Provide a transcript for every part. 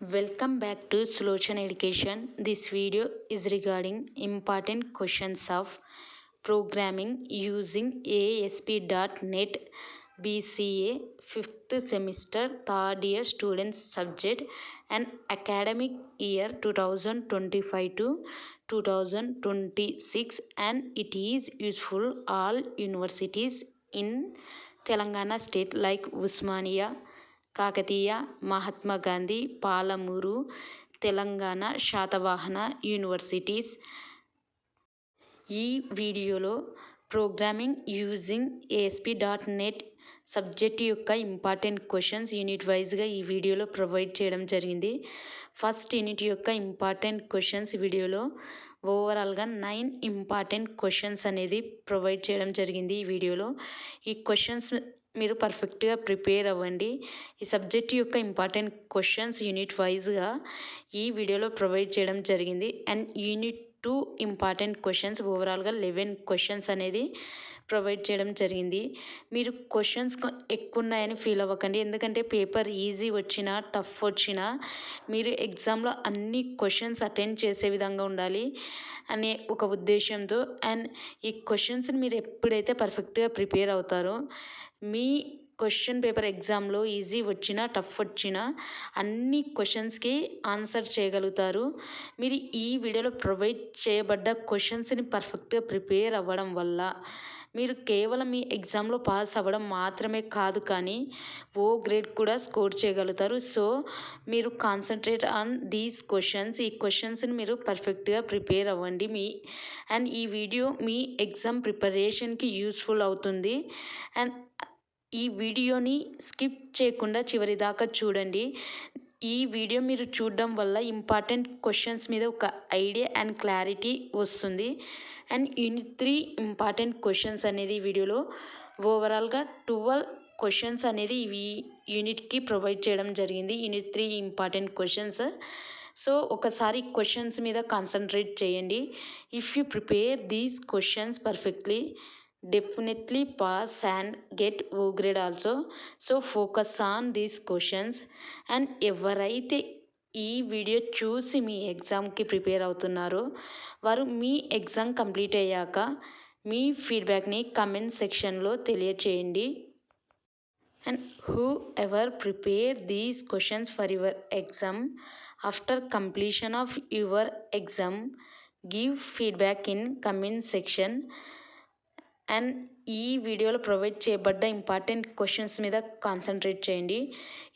Welcome back to Slochen Education. This video is regarding important questions of programming using ASP.NET BCA 5th semester 3rd year students subject and academic year 2025 to 2026, and it is useful all universities in Telangana state like Usmania, Kakatiya, Mahatma Gandhi, Palamuru, Telangana Satavahana universities. ఈ వీడియోలో programming using ASP.NET subject యొక్క important questions unit వైజ్గా ఈ వీడియోలో provide చేయడం జరిగింది. First unit యొక్క important questions వీడియోలో ఓవరాల్గా 9 ఇంపార్టెంట్ క్వశ్చన్స్ అనేది ప్రొవైడ్ చేయడం జరిగింది. ఈ వీడియోలో ఈ క్వశ్చన్స్ మీరు పర్ఫెక్ట్గా ప్రిపేర్ అవ్వండి. ఈ సబ్జెక్ట్ యొక్క ఇంపార్టెంట్ క్వశ్చన్స్ యూనిట్ వైజ్గా ఈ వీడియోలో ప్రొవైడ్ చేయడం జరిగింది. అండ్ యూనిట్ 2 ఇంపార్టెంట్ క్వశ్చన్స్ ఓవరాల్గా 11 క్వశ్చన్స్ అనేది ప్రొవైడ్ చేయడం జరిగింది. మీరు క్వశ్చన్స్ ఎక్కువ ఉన్నాయని ఫీల్ అవ్వకండి, ఎందుకంటే పేపర్ ఈజీ వచ్చినా టఫ్ వచ్చినా మీరు ఎగ్జామ్లో అన్ని క్వశ్చన్స్ అటెండ్ చేసే విధంగా ఉండాలి అనే ఒక ఉద్దేశంతో. అండ్ ఈ క్వశ్చన్స్ని మీరు ఎప్పుడైతే పర్ఫెక్ట్గా ప్రిపేర్ అవుతారో మీ క్వశ్చన్ పేపర్ ఎగ్జామ్లో ఈజీ వచ్చినా టఫ్ వచ్చినా అన్ని క్వశ్చన్స్కి ఆన్సర్ చేయగలుగుతారు. మీరు ఈ వీడియోలో ప్రొవైడ్ చేయబడ్డ క్వశ్చన్స్ని పర్ఫెక్ట్గా ప్రిపేర్ అవ్వడం వల్ల మీరు కేవలం మీ ఎగ్జామ్లో పాస్ అవ్వడం మాత్రమే కాదు, కానీ ఓ గ్రేడ్ కూడా స్కోర్ చేయగలుగుతారు. సో మీరు కాన్సన్ట్రేట్ ఆన్ దీస్ క్వశ్చన్స్. ఈ క్వశ్చన్స్ని మీరు పర్ఫెక్ట్గా ప్రిపేర్ అవ్వండి. అండ్ ఈ వీడియో మీ ఎగ్జామ్ ప్రిపరేషన్కి యూస్ఫుల్ అవుతుంది. అండ్ ఈ వీడియోని స్కిప్ చేయకుండా చివరి దాకా చూడండి. ఈ వీడియో మీరు చూడడం వల్ల ఇంపార్టెంట్ క్వశ్చన్స్ మీద ఒక ఐడియా అండ్ క్లారిటీ వస్తుంది. అండ్ యూనిట్ 3 ఇంపార్టెంట్ క్వశ్చన్స్ అనేది ఈ వీడియోలో ఓవరాల్గా 12 క్వశ్చన్స్ అనేది ఇవి యూనిట్కి ప్రొవైడ్ చేయడం జరిగింది. Unit 3 important questions. సో ఒకసారి క్వశ్చన్స్ మీద కాన్సన్ట్రేట్ చేయండి. If you prepare these questions perfectly, definitely pass and get O grade also. So focus on these questions. And ఎవరైతే ఈ వీడియో చూసి మీ ఎగ్జామ్కి ప్రిపేర్ అవుతున్నారో వారు మీ ఎగ్జామ్ కంప్లీట్ అయ్యాక మీ ఫీడ్బ్యాక్ని కమెంట్ సెక్షన్లో తెలియచేయండి. And who ever prepare these questions for your exam after completion of your exam give feedback in comment section. And ఈ వీడియోలో ప్రొవైడ్ చేయబడ్డ ఇంపార్టెంట్ క్వశ్చన్స్ మీద కాన్సన్ట్రేట్ చేయండి.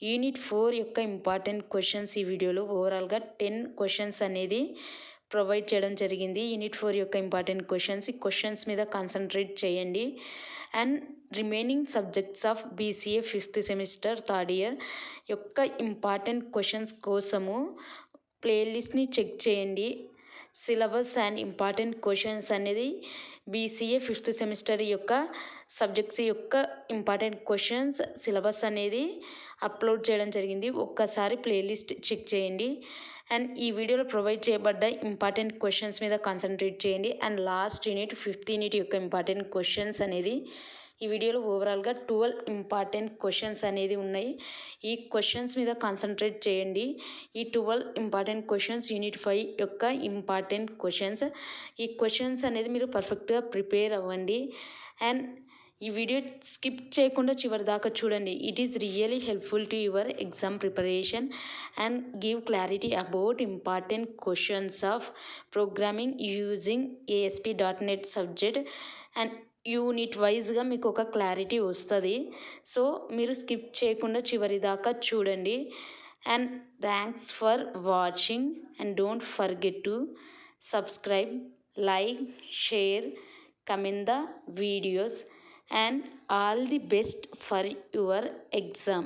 యూనిట్ 4 యొక్క ఇంపార్టెంట్ క్వశ్చన్స్ ఈ వీడియోలో ఓవరాల్గా 10 క్వశ్చన్స్ అనేది ప్రొవైడ్ చేయడం జరిగింది. యూనిట్ 4 యొక్క ఇంపార్టెంట్ క్వశ్చన్స్, ఈ క్వశ్చన్స్ మీద కాన్సన్ట్రేట్ చేయండి. And remaining subjects of BCA 5th semester 3rd year యొక్క ఇంపార్టెంట్ క్వశ్చన్స్ కోసము ప్లేలిస్ట్ని చెక్ చేయండి. సిలబస్ అండ్ ఇంపార్టెంట్ క్వశ్చన్స్ అనేది BCA 5th సెమిస్టర్ యొక్క సబ్జెక్ట్స్ యొక్క ఇంపార్టెంట్ క్వశ్చన్స్ సిలబస్ అనేది అప్లోడ్ చేయడం జరిగింది. ఒక్కసారి ప్లేలిస్ట్ చెక్ చేయండి. అండ్ ఈ వీడియోలో ప్రొవైడ్ చేయబడ్డ ఇంపార్టెంట్ క్వశ్చన్స్ మీద కాన్సన్ట్రేట్ చేయండి. And last unit 5th unit యొక్క ఇంపార్టెంట్ క్వశ్చన్స్ అనేది ఈ వీడియోలో ఓవరాల్గా 12 ఇంపార్టెంట్ క్వశ్చన్స్ అనేది ఉన్నాయి. ఈ క్వశ్చన్స్ మీద కాన్సన్ట్రేట్ చేయండి. ఈ 12 ఇంపార్టెంట్ క్వశ్చన్స్ యూనిట్ 5 యొక్క ఇంపార్టెంట్ క్వశ్చన్స్. ఈ క్వశ్చన్స్ అనేది మీరు పర్ఫెక్ట్గా ప్రిపేర్ అవ్వండి. అండ్ ఈ వీడియో స్కిప్ చేయకుండా చివరి దాకా చూడండి. It is really helpful to your exam preparation and give clarity about important questions of programming using ASP.NET subject. And unit వైజ్గా మీకు ఒక క్లారిటీ వస్తుంది. సో మీరు స్కిప్ చేయకుండా చివరి దాకా చూడండి. And thanks for watching. And don't forget to subscribe, like, share, comment the videos, and all the best for your exam.